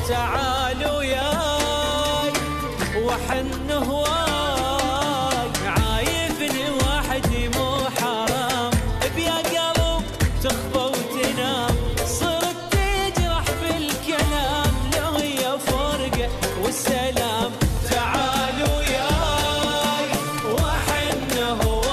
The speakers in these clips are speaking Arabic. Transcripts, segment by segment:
تعال وياي وحن هواي، عايفني وحدي مو حرام، بيا قلب تخفى وتنام، صرت تجرح بالكلام، لو هي فرقة والسلام. تعال وياي وحن هواي.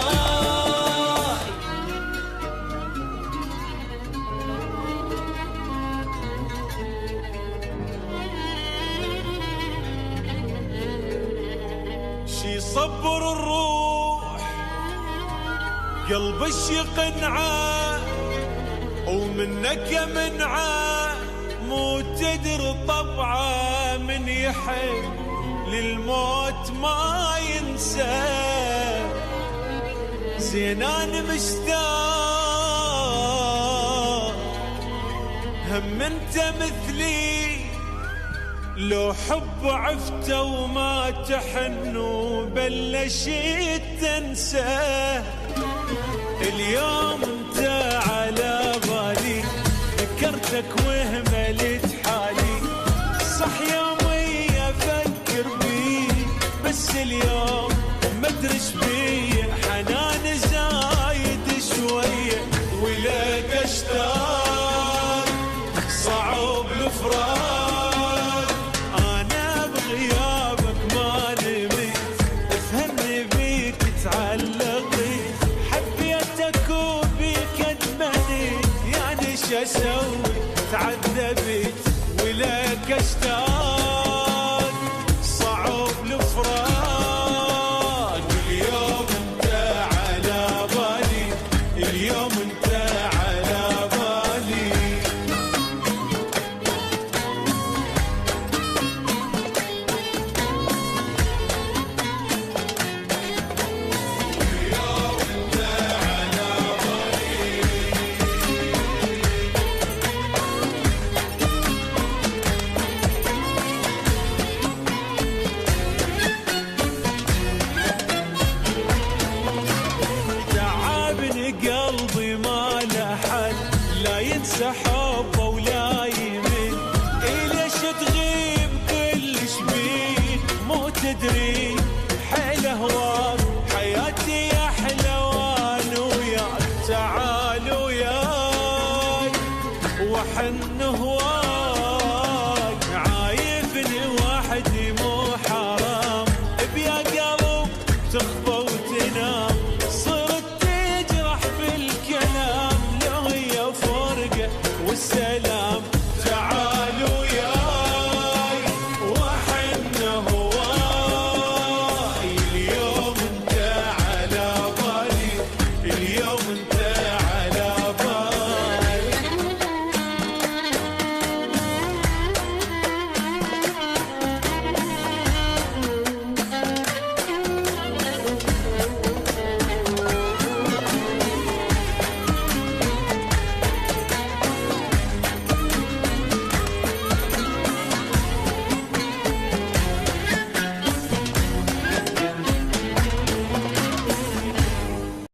شي صبر الروح قلب يقنعه، ومنك يا منعه مو تدري طبعه، من يحب للموت ما ينسى. زين انا مشتاق هم انت مثلي، لو حب عفته وما تحن وبلشت تنسى. اليوم انت على بالي، ذكرتك وهملت حالي، صح يومي افكر بيك، بس اليوم ما ادري ايش بيه، حنان زايد شويه ولك اشتاق، صعب الفراق. انا بغيابك ما نمت، افهمني بيك تعلقي، حبيتك وبيك ادمنت، يعني شو اسوي تعذبت ولك اشتاق، صعب الفراق. اليوم انت على بالي، اليوم انت على بالي. تعبني قلبي ما له حل، لا ينسى حبه ولا يمل، ليش تغيب كلش بيه، مو تدري حيل هواك، حياتي يا حلوان وياك. تعال وياي وحن هواي، عايفني وحدي مو حرام، بيا قلب تخفى وتنام، صرت تجرح بالكلام، لو هي فرقة والسلام. تعال وياي وحن هواي، اليوم انت على بالي، اليوم انت